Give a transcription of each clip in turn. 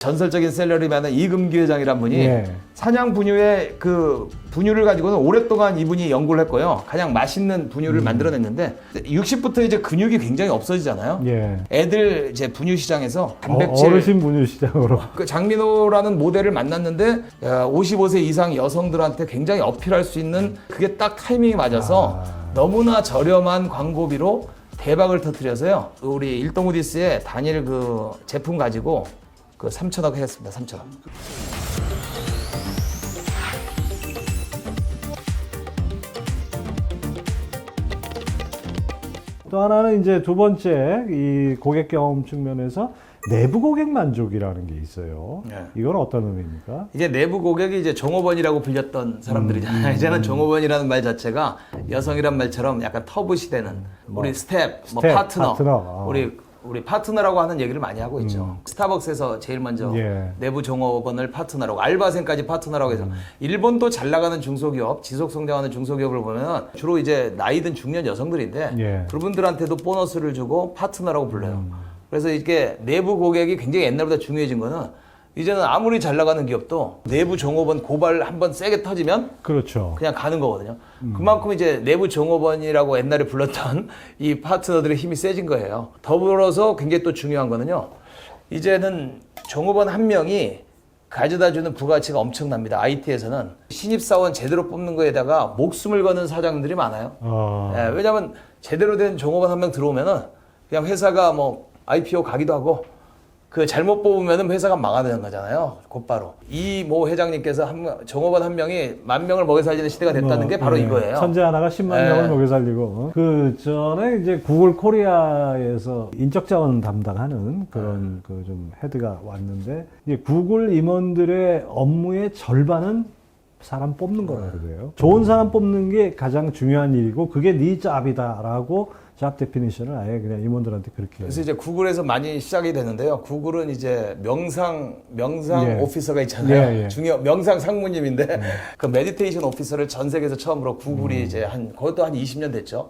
전설적인 셀러리맨은 이금기 회장이란 분이 예. 사냥 분유의 그 분유를 가지고는 오랫동안 이분이 연구를 했고요. 가장 맛있는 분유를 만들어냈는데 60부터 이제 근육이 굉장히 없어지잖아요. 예. 애들 이제 분유 시장에서 단백질 어르신 분유 시장으로. 그 장민호라는 모델을 만났는데 55세 이상 여성들한테 굉장히 어필할 수 있는 그게 딱 타이밍이 맞아서 너무나 저렴한 광고비로 대박을 터뜨려서요. 우리 일동우디스의 단일 그 제품 가지고 그 3천억 했습니다. 3천억. 또 하나는 이제 두 번째 이 고객 경험 측면에서 내부 고객 만족이라는 게 있어요. 네. 이건 어떤 의미입니까? 이제 내부 고객이 이제 종업원이라고 불렸던 사람들이잖아요. 이제는 종업원이라는 말 자체가 여성이란 말처럼 약간 터부시되는 우리 스텝, 뭐 파트너. 우리 파트너라고 하는 얘기를 많이 하고 있죠. 스타벅스에서 제일 먼저 예. 내부 종업원을 파트너라고, 알바생까지 파트너라고 해서 일본도 잘 나가는 중소기업, 지속 성장하는 중소기업을 보면 주로 이제 나이 든 중년 여성들인데 예. 그분들한테도 보너스를 주고 파트너라고 불러요. 그래서 이게 내부 고객이 굉장히 옛날보다 중요해진 거는 이제는 아무리 잘 나가는 기업도 내부 종업원 고발 한번 세게 터지면 그렇죠. 그냥 가는 거거든요. 그만큼 이제 내부 종업원이라고 옛날에 불렀던 이 파트너들의 힘이 세진 거예요. 더불어서 굉장히 또 중요한 거는요. 이제는 종업원 한 명이 가져다주는 부가가치가 엄청납니다. IT에서는 신입사원 제대로 뽑는 거에다가 목숨을 거는 사장들이 많아요. 예, 왜냐하면 제대로 된 종업원 한 명 들어오면은 그냥 회사가 뭐 IPO 가기도 하고 그 잘못 뽑으면 회사가 망하는 거잖아요. 곧바로. 이 모 회장님께서 종업원 한 명이 10,000명을 먹여 살리는 시대가 됐다는 게 바로 이거예요. 천재 하나가 10만 명을 먹여 살리고. 그 전에 이제 구글 코리아에서 인적 자원 담당하는 그런 그 좀 헤드가 왔는데 이제 구글 임원들의 업무의 절반은 사람 뽑는 거라고 그래요. 좋은 사람 뽑는 게 가장 중요한 일이고 그게 네 잡이다라고 잡 데피니션을 아예 그냥 임원들한테 그렇게. 그래서 이제 구글에서 많이 시작이 되는데요. 구글은 이제 명상 예. 오피서가 있잖아요. 예, 예. 중요 명상 상무님인데 그 메디테이션 오피서를 전 세계에서 처음으로 구글이 이제 그것도 한 20년 됐죠.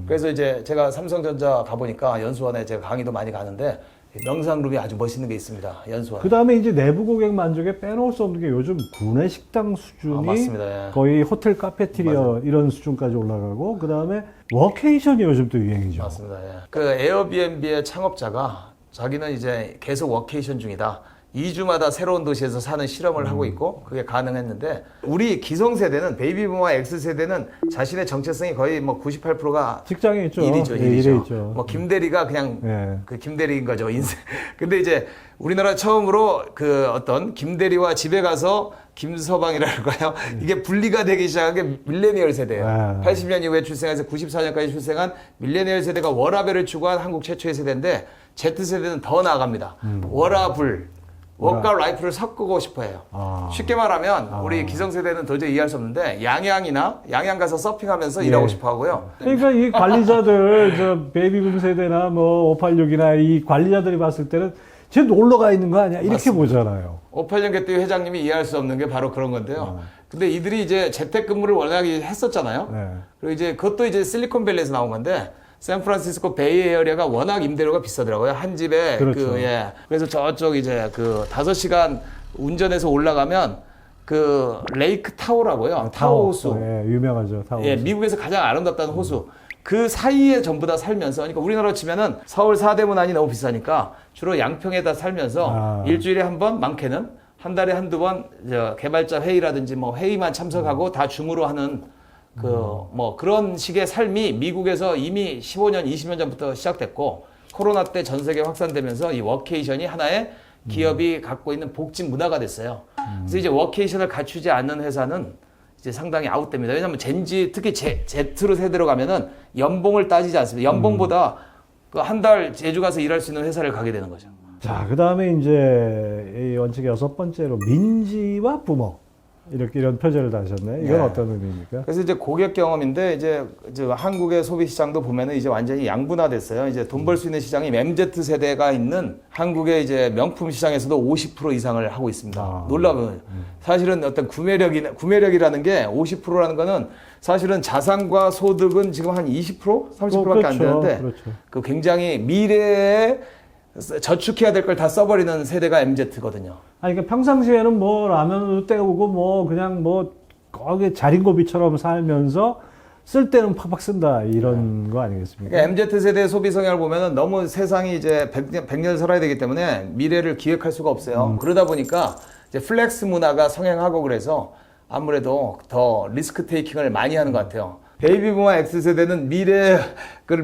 그래서 이제 제가 삼성전자 가보니까 연수원에 제가 강의도 많이 가는데 명상룸이 아주 멋있는 게 있습니다. 연수원. 그 다음에 이제 내부 고객 만족에 빼놓을 수 없는 게 요즘 구내 식당 수준이 맞습니다. 예. 거의 호텔 카페테리아 이런 수준까지 올라가고 그 다음에 워케이션이 요즘 또 유행이죠. 맞습니다. 예. 그 에어비앤비의 창업자가 자기는 이제 계속 워케이션 중이다. 2주마다 새로운 도시에서 사는 실험을 하고 있고 그게 가능했는데 우리 기성세대는 베이비부모와 X세대는 자신의 정체성이 거의 뭐 98%가 직장에 있죠. 일이죠. 네, 일에 있죠. 뭐 김대리가 그냥 네. 그 김대리인 거죠, 인생. 근데 이제 우리나라 처음으로 그 어떤 김대리와 집에 가서 김서방이랄까요? 이게 분리가 되기 시작한 게 밀레니얼 세대예요. 80년 이후에 출생해서 94년까지 출생한 밀레니얼 세대가 워라밸을 추구한 한국 최초의 세대인데 Z세대는 더 나아갑니다. 워라불. 워크와 라이프를 섞고 싶어 해요. 쉽게 말하면 우리 기성세대는 도저히 이해할 수 없는데 양양 가서 서핑하면서 일하고 싶어 하고요. 그러니까 이 관리자들 저 베이비붐 세대나 뭐 586이나 이 관리자들이 봤을 때는 쟤 놀러 가 있는 거 아니야? 이렇게 맞습니다. 보잖아요. 586 때 회장님이 이해할 수 없는 게 바로 그런 건데요. 근데 이들이 이제 재택근무를 워낙에 했었잖아요. 네. 그리고 이제 그것도 이제 실리콘밸리에서 나온 건데 샌프란시스코 베이에어리아가 워낙 임대료가 비싸더라고요. 한 집에 그렇죠. 그래서 저쪽 이제 그 5시간 운전해서 올라가면 그 레이크 타호라고요. 타호 호수. 예, 유명하죠. 타호. 예, 미국에서 가장 아름답다는 호수. 그 사이에 전부 다 살면서, 그러니까 우리나라로 치면은 서울 사대문 안이 너무 비싸니까 주로 양평에다 살면서 일주일에 한 번, 많게는 한 달에 한두 번 개발자 회의라든지 뭐 회의만 참석하고 다 줌으로 하는 뭐 그런 식의 삶이 미국에서 이미 15년, 20년 전부터 시작됐고 코로나 때 전 세계 확산되면서 이 워케이션이 하나의 기업이 갖고 있는 복지 문화가 됐어요. 그래서 이제 워케이션을 갖추지 않는 회사는 이제 상당히 아웃됩니다. 왜냐하면 젠지 특히 Z로 세대로 가면은 연봉을 따지지 않습니다. 연봉보다 그 한 달 제주 가서 일할 수 있는 회사를 가게 되는 거죠. 자, 그 다음에 이제 이 원칙 6번째로 민지와 부먹. 이런 표절을 다셨네. 이건 어떤 의미입니까? 그래서 이제 고객 경험인데 이제 한국의 소비 시장도 보면은 이제 완전히 양분화됐어요. 이제 돈 벌 수 있는 시장이 MZ 세대가 있는 한국의 이제 명품 시장에서도 50% 이상을 하고 있습니다. 놀라면 사실은 어떤 구매력이라는 게 50%라는 거는 사실은 자산과 소득은 지금 한 20%, 30%밖에 안 되는데 그렇죠. 그 굉장히 미래의 저축해야 될 걸 다 써버리는 세대가 MZ거든요. 아니, 그러니까 평상시에는 뭐 라면도 때우고 뭐 그냥 뭐 거기 자린고비처럼 살면서 쓸 때는 팍팍 쓴다 이런 거 아니겠습니까? 그러니까 MZ세대의 소비 성향을 보면은 너무 세상이 이제 100년 살아야 되기 때문에 미래를 기획할 수가 없어요. 그러다 보니까 이제 플렉스 문화가 성행하고 그래서 아무래도 더 리스크 테이킹을 많이 하는 것 같아요. 베이비부마 X세대는 미래를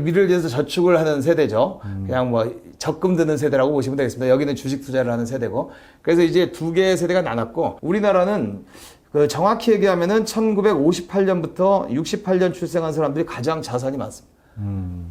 위해서 저축을 하는 세대죠. 그냥 뭐 적금 드는 세대라고 보시면 되겠습니다. 여기는 주식 투자를 하는 세대고. 그래서 이제 두 개의 세대가 나눴고, 우리나라는 그 정확히 얘기하면은 1958년부터 68년 출생한 사람들이 가장 자산이 많습니다.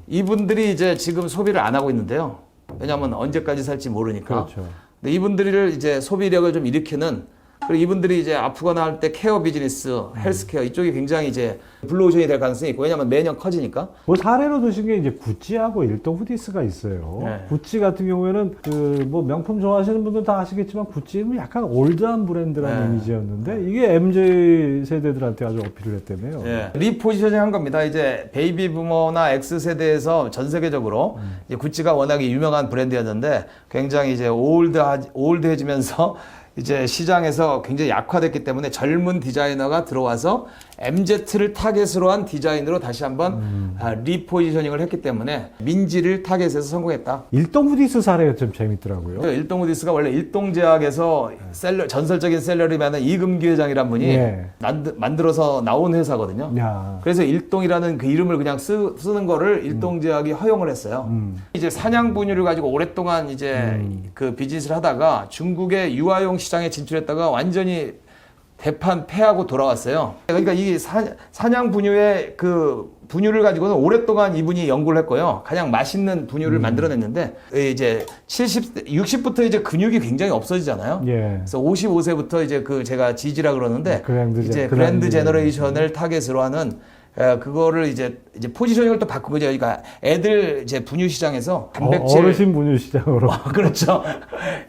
이분들이 이제 지금 소비를 안 하고 있는데요. 왜냐하면 언제까지 살지 모르니까. 그렇죠. 근데 이분들을 이제 소비력을 좀 일으키는, 그리고 이분들이 이제 아프거나 할 때 케어 비즈니스, 헬스케어 이쪽이 굉장히 이제 블루오션이 될 가능성이 있고, 왜냐하면 매년 커지니까. 뭐 사례로 드신 게 이제 구찌하고 일동 후디스가 있어요. 네. 구찌 같은 경우에는 그 뭐 명품 좋아하시는 분들 다 아시겠지만 구찌는 약간 올드한 브랜드라는 네. 이미지였는데 이게 MZ 세대들한테 아주 어필을 했다며요. 예. 리포지셔닝 한 겁니다. 이제 베이비 부머나 X 세대에서 전 세계적으로 이제 구찌가 워낙에 유명한 브랜드였는데 굉장히 이제 올드해지면서 이제 시장에서 굉장히 약화됐기 때문에 젊은 디자이너가 들어와서 MZ를 타겟으로 한 디자인으로 다시 한번 리포지셔닝을 했기 때문에 민지를 타겟해서 성공했다. 일동 후디스 사례가 좀 재밌더라고요. 일동우디스가 원래 일동제약에서 전설적인 셀러리맨은 이금기 회장이란 분이 예. 만들어서 나온 회사거든요. 야. 그래서 일동이라는 그 이름을 그냥 쓰는 거를 일동제약이 허용을 했어요. 이제 사냥 분유를 가지고 오랫동안 이제 그 비즈니스를 하다가 중국의 유아용 시장에 진출했다가 완전히 대판 패하고 돌아왔어요. 그러니까 이 사냥 분유의 그 분유를 가지고는 오랫동안 이분이 연구를 했고요. 가장 맛있는 분유를 만들어냈는데 이제 60부터 이제 근육이 굉장히 없어지잖아요. 예. 그래서 55세부터 이제 그 제가 지지라 그러는데 이제 그랜드 제너레이션을 타겟으로 하는 그거를 이제 포지셔닝을 또 바꾼 거죠. 그러니까 애들 이제 분유 시장에서 단백질 어르신 분유 시장으로. 그렇죠.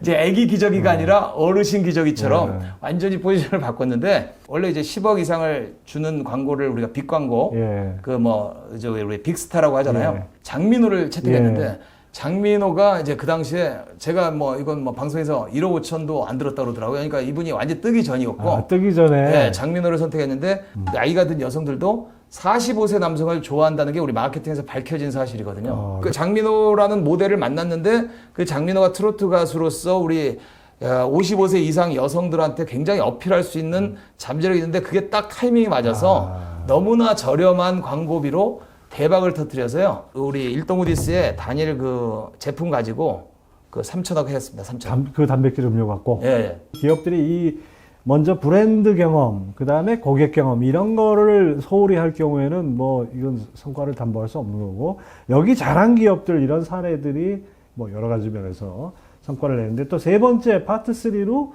이제 애기 기저귀가 아니라 어르신 기저귀처럼 완전히 포지션을 바꿨는데 원래 이제 10억 이상을 주는 광고를 우리가 빅 광고 예. 그 뭐 우리 빅스타라고 하잖아요. 예. 장민호를 채택했는데 예. 장민호가 이제 그 당시에 제가 뭐 이건 뭐 방송에서 1억 5천도 안 들었다 그러더라고요. 그러니까 이분이 완전 뜨기 전이었고 아, 뜨기 전에. 네, 장민호를 선택했는데 나이가 든 여성들도 45세 남성을 좋아한다는 게 우리 마케팅에서 밝혀진 사실이거든요. 그 장민호라는 모델을 만났는데 그 장민호가 트로트 가수로서 우리 55세 이상 여성들한테 굉장히 어필할 수 있는 잠재력이 있는데 그게 딱 타이밍이 맞아서 너무나 저렴한 광고비로 대박을 터뜨려서요. 우리 일동우디스의 단일 그 제품 가지고 그 3천억 했습니다. 3천억. 그 단백질 음료 갖고. 예. 기업들이 이 먼저 브랜드 경험, 그 다음에 고객 경험 이런 거를 소홀히 할 경우에는 뭐 이건 성과를 담보할 수 없는 거고 여기 잘한 기업들 이런 사례들이 뭐 여러 가지 면에서 성과를 내는데 또 세 번째 파트 3로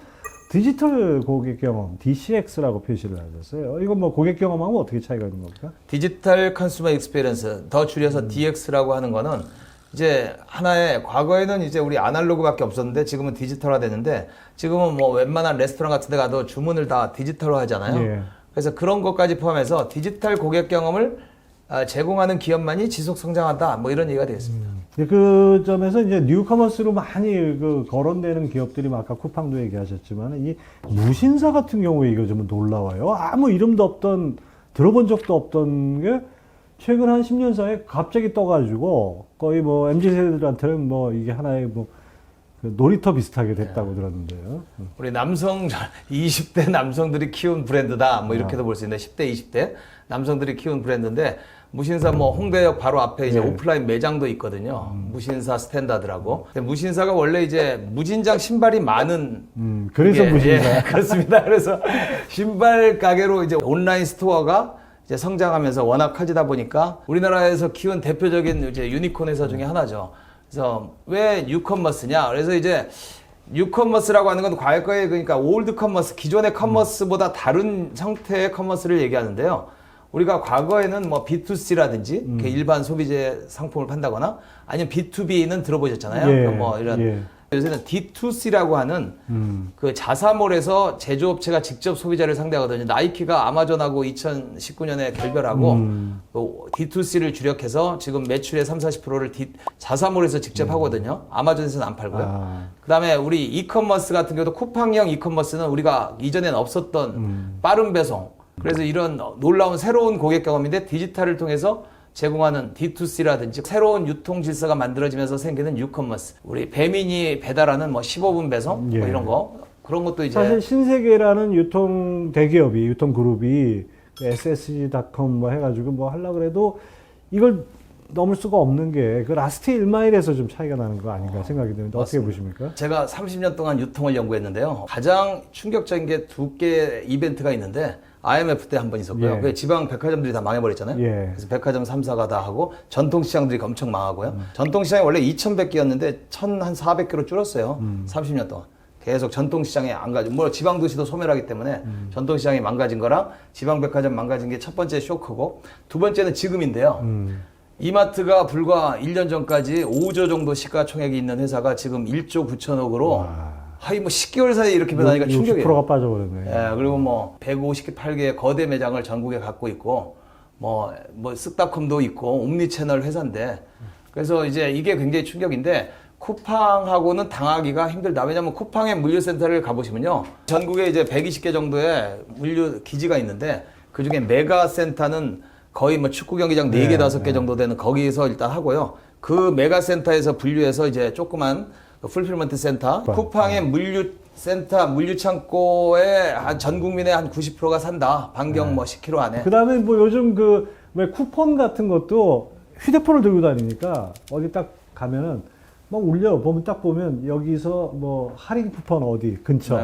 디지털 고객 경험, DCX라고 표시를 하셨어요. 이건 뭐 고객 경험하고 어떻게 차이가 있는 겁니까? 디지털 컨슈머 익스피리언스, 더 줄여서 DX라고 하는 거는 이제 하나의 과거에는 이제 우리 아날로그밖에 없었는데 지금은 디지털화 됐는데 지금은 뭐 웬만한 레스토랑 같은 데 가도 주문을 다 디지털화 하잖아요. 예. 그래서 그런 것까지 포함해서 디지털 고객 경험을 제공하는 기업만이 지속 성장한다. 뭐 이런 얘기가 되겠습니다. 그 점에서 이제 뉴커머스로 많이 그 거론되는 기업들이 뭐 아까 쿠팡도 얘기하셨지만 이 무신사 같은 경우에 이거 좀 놀라워요. 아무 이름도 없던 들어본 적도 없던 게 최근 한 10년 사이에 갑자기 떠가지고 거의 뭐 MZ 세대들한테는 뭐 이게 하나의 뭐 그 놀이터 비슷하게 됐다고 들었는데요. 우리 20대 남성들이 키운 브랜드다. 뭐 이렇게도 볼 수 있는데 10대, 20대 남성들이 키운 브랜드인데 무신사 뭐 홍대역 바로 앞에 이제 오프라인 매장도 있거든요. 무신사 스탠다드라고. 근데 무신사가 원래 이제 무진장 신발이 많은 그래서 무신사. 예, 그렇습니다. 그래서 신발 가게로 이제 온라인 스토어가 이제 성장하면서 워낙 커지다 보니까 우리나라에서 키운 대표적인 이제 유니콘 회사 중에 하나죠. 그래서 왜 뉴커머스냐? 그래서 이제 뉴커머스라고 하는 건 과거에 그러니까 올드 커머스, 기존의 커머스보다 다른 형태의 커머스를 얘기하는데요. 우리가 과거에는 뭐 B2C라든지 일반 소비재 상품을 판다거나 아니면 B2B는 들어보셨잖아요. 예, 그러니까 뭐 이런 요새는 D2C라고 하는 그 자사몰에서 제조업체가 직접 소비자를 상대하거든요. 나이키가 아마존하고 2019년에 결별하고 D2C를 주력해서 지금 매출의 30-40%를 자사몰에서 직접 하거든요. 아마존에서는 안 팔고요. 그다음에 우리 이커머스 같은 경우도 쿠팡형 이커머스는 우리가 이전엔 없었던 빠른 배송. 그래서 이런 놀라운 새로운 고객 경험인데 디지털을 통해서 제공하는 D2C라든지 새로운 유통 질서가 만들어지면서 생기는 유커머스. 우리 배민이 배달하는 뭐 15분 배송 뭐 이런 거 그런 것도 이제 사실 신세계라는 유통 대기업이 유통 그룹이 SSG.com 뭐 해가지고 뭐 하려고 그래도 이걸 넘을 수가 없는 게 그 라스트 1마일에서 좀 차이가 나는 거 아닌가 생각이 드는데 어떻게 보십니까? 제가 30년 동안 유통을 연구했는데요. 가장 충격적인 게 두 개의 이벤트가 있는데 IMF 때 한 번 있었고요. 그 지방 백화점들이 다 망해버렸잖아요. 그래서 백화점 3사가 다 하고 전통시장들이 엄청 망하고요. 전통시장이 원래 2,100개였는데 1,400개로 줄었어요. 30년 동안. 계속 전통시장에 안 가죠. 뭐 지방도시도 소멸하기 때문에 전통시장이 망가진 거랑 지방백화점 망가진 게 첫 번째 쇼크고 두 번째는 지금인데요. 이마트가 불과 1년 전까지 5조 정도 시가총액이 있는 회사가 지금 1조 9천억으로 하이 뭐 10개월 사이에 이렇게 변하니까 충격이에요. 60%가 빠져버렸네. 예, 그리고 뭐 158개의 거대 매장을 전국에 갖고 있고 뭐 쓱닷컴도 있고 옴니채널 회사인데 그래서 이제 이게 굉장히 충격인데 쿠팡하고는 당하기가 힘들다. 왜냐면 쿠팡의 물류센터를 가보시면요. 전국에 이제 120개 정도의 물류 기지가 있는데 그 중에 메가센터는 거의 뭐 축구 경기장 4개, 5개 정도 되는 거기서 일단 하고요. 그 메가센터에서 분류해서 이제 조그만 풀필먼트 센터, 쿠팡의 물류센터, 물류창고에 전 국민의 한 90%가 산다. 반경 뭐 10km 안에. 그 다음에 뭐 요즘 그 왜 쿠폰 같은 것도 휴대폰을 들고 다니니까 어디 딱 가면은 막 울려. 딱 보면 여기서 뭐 할인 쿠폰 어디 근처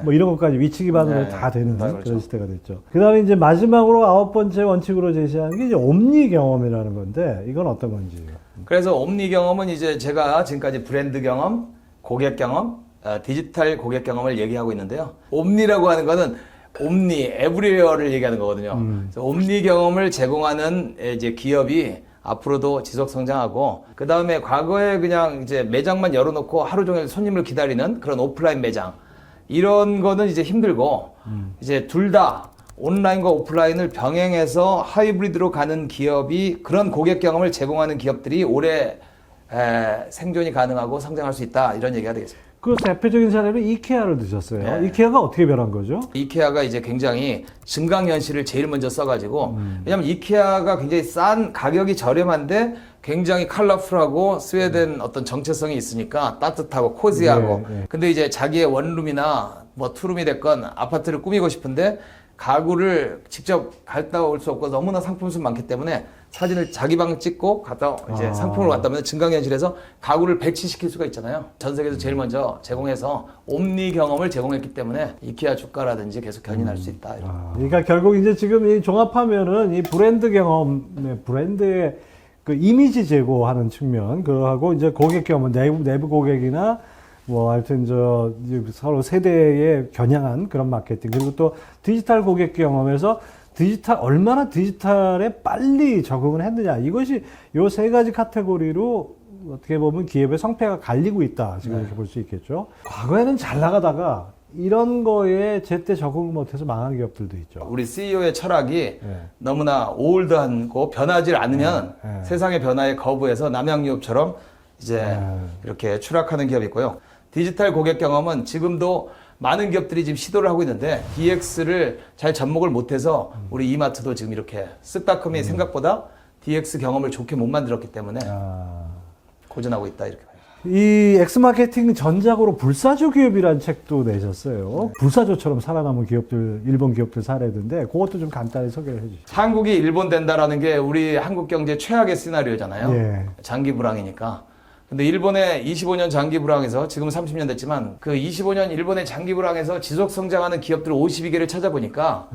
뭐 이런 것까지 위치 기반으로 다 되는 그렇죠. 그런 시대가 됐죠. 그 다음에 이제 마지막으로 9번째 원칙으로 제시하는 게 이제 옴니 경험이라는 건데 이건 어떤 건지. 그래서 옴니 경험은 이제 제가 지금까지 브랜드 경험, 고객 경험, 디지털 고객 경험을 얘기하고 있는데요. 옴니라고 하는 거는 옴니, 에브리웨어를 얘기하는 거거든요. 그래서 옴니 경험을 제공하는 이제 기업이 앞으로도 지속 성장하고 그 다음에 과거에 그냥 이제 매장만 열어놓고 하루 종일 손님을 기다리는 그런 오프라인 매장 이런 거는 이제 힘들고 이제 둘 다 온라인과 오프라인을 병행해서 하이브리드로 가는 기업이 그런 고객 경험을 제공하는 기업들이 오래 생존이 가능하고 성장할 수 있다 이런 얘기가 되겠습니다. 그 대표적인 사례로 이케아를 드셨어요. 이케아가 어떻게 변한 거죠? 이케아가 이제 굉장히 증강현실을 제일 먼저 써가지고 왜냐면 이케아가 굉장히 싼 가격이 저렴한데 굉장히 컬러풀하고 스웨덴 어떤 정체성이 있으니까 따뜻하고 코지하고 근데 이제 자기의 원룸이나 뭐 투룸이 됐건 아파트를 꾸미고 싶은데 가구를 직접 갔다 올 수 없고 너무나 상품수는 많기 때문에 사진을 자기 방 찍고 갔다 이제 상품을 갖다 오면 증강현실에서 가구를 배치시킬 수가 있잖아요. 전 세계에서 제일 먼저 제공해서 옴니 경험을 제공했기 때문에 이케아 주가라든지 계속 견인할 수 있다. 이런. 그러니까 결국 이제 지금 이 종합하면은 이 브랜드 경험, 브랜드의 그 이미지 제고하는 측면, 그거하고 이제 고객 경험, 내부 고객이나 뭐 하여튼 저 서로 세대에 겨냥한 그런 마케팅, 그리고 또 디지털 고객 경험에서 얼마나 디지털에 빨리 적응을 했느냐, 이것이 요 세 가지 카테고리로 어떻게 보면 기업의 성패가 갈리고 있다, 지금 이렇게 볼 수 있겠죠. 과거에는 잘 나가다가 이런 거에 제때 적응을 못해서 망한 기업들도 있죠. 우리 CEO의 철학이 너무나 올드하고 변하지 않으면 세상의 변화에 거부해서 남양유업처럼 이제 이렇게 추락하는 기업이 있고요. 디지털 고객 경험은 지금도 많은 기업들이 지금 시도를 하고 있는데 DX를 잘 접목을 못해서 우리 이마트도 지금 이렇게 쓱닷컴이 생각보다 DX 경험을 좋게 못 만들었기 때문에 고전하고 있다 이렇게 봐요. 이 엑스마케팅 전작으로 불사조 기업이라는 책도 내셨어요. 불사조처럼 살아남은 기업들, 일본 기업들 사례인데 그것도 좀 간단히 소개를 해주시죠. 한국이 일본 된다라는 게 우리 한국 경제 최악의 시나리오잖아요. 장기 불황이니까. 근데 일본의 25년 장기 불황에서 지금 30년 됐지만 그 25년 일본의 장기 불황에서 지속 성장하는 기업들 52개를 찾아보니까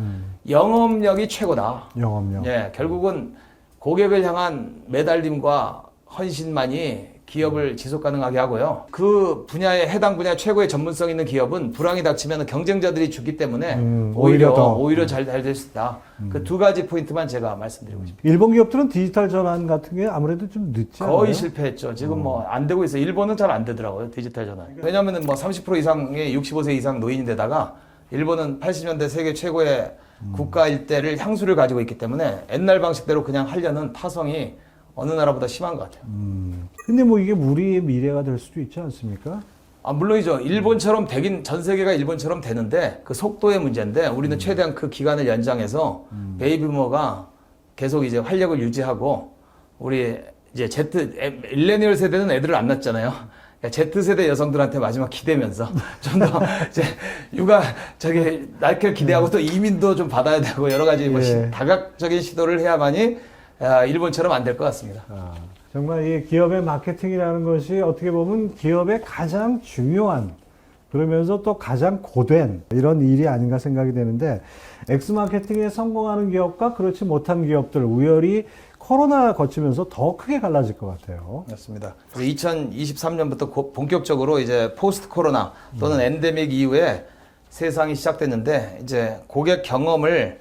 영업력이 최고다. 영업력. 예, 결국은 고객을 향한 매달림과 헌신만이 기업을 지속 가능하게 하고요. 그 분야에 해당 분야 최고의 전문성 있는 기업은 불황이 닥치면 경쟁자들이 죽기 때문에 오히려 잘 될 수 있다. 그 두 가지 포인트만 제가 말씀드리고 싶습니다. 일본 기업들은 디지털 전환 같은 게 아무래도 좀 늦지 않아요? 거의 실패했죠. 지금 뭐 안 되고 있어요. 일본은 잘 안 되더라고요. 디지털 전환. 왜냐하면 뭐 30% 이상의 65세 이상 노인인데다가 일본은 80년대 세계 최고의 국가 일대를 향수를 가지고 있기 때문에 옛날 방식대로 그냥 하려는 타성이 어느 나라보다 심한 것 같아요. 근데 뭐 이게 우리의 미래가 될 수도 있지 않습니까? 아, 물론이죠. 일본처럼 되긴 전 세계가 일본처럼 되는데 그 속도의 문제인데 우리는 최대한 그 기간을 연장해서 베이비부머가 계속 이제 활력을 유지하고 우리 이제 밀레니얼 세대는 애들을 안 낳잖아요. Z세대 여성들한테 마지막 기대면서 좀 더 이제 육아 낳기를 기대하고 또 이민도 좀 받아야 되고 여러 가지 뭐 다각적인 시도를 해야만이 일본처럼 안 될 것 같습니다. 정말 이 기업의 마케팅이라는 것이 어떻게 보면 기업의 가장 중요한 그러면서 또 가장 고된 이런 일이 아닌가 생각이 되는데 엑스 마케팅에 성공하는 기업과 그렇지 못한 기업들 우열이 코로나 거치면서 더 크게 갈라질 것 같아요. 맞습니다. 2023년부터 본격적으로 이제 포스트 코로나 또는 엔데믹 이후에 세상이 시작됐는데 이제 고객 경험을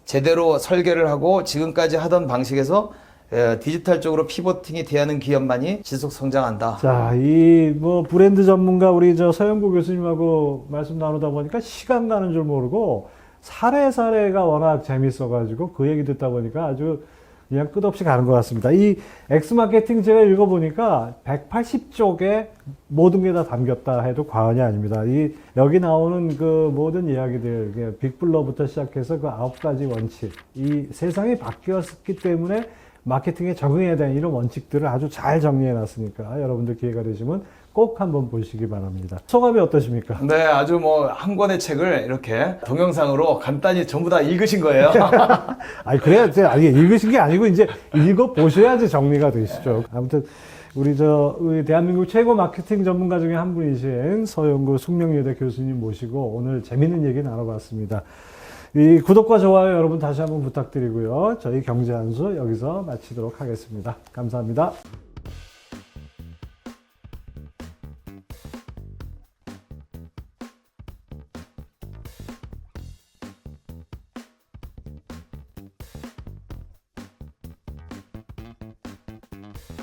제대로 설계를 하고 지금까지 하던 방식에서 디지털 쪽으로 피보팅이 돼야하는 기업만이 지속 성장한다. 자, 이 뭐 브랜드 전문가 우리 서영구 교수님하고 말씀 나누다 보니까 시간 가는 줄 모르고 사례가 워낙 재밌어가지고 그 얘기 듣다 보니까 아주 그냥 끝없이 가는 것 같습니다. 이 엑스마케팅 제가 읽어보니까 180쪽에 모든 게 다 담겼다 해도 과언이 아닙니다. 여기 나오는 그 모든 이야기들, 빅블러부터 시작해서 그 9가지 원칙, 이 세상이 바뀌었기 때문에 마케팅에 적응해야 되는 이런 원칙들을 아주 잘 정리해 놨으니까 여러분들 기회가 되시면 꼭 한번 보시기 바랍니다. 소감이 어떠십니까? 네, 아주 뭐 한 권의 책을 이렇게 동영상으로 간단히 전부 다 읽으신 거예요. 아니, 그래야, 읽으신 게 아니고 이제 읽어보셔야지 정리가 되시죠. 아무튼, 우리 대한민국 최고 마케팅 전문가 중에 한 분이신 서영구 숙명여대 교수님 모시고 오늘 재밌는 얘기 나눠봤습니다. 이 구독과 좋아요 여러분 다시 한번 부탁드리고요. 저희 경제한수 여기서 마치도록 하겠습니다. 감사합니다.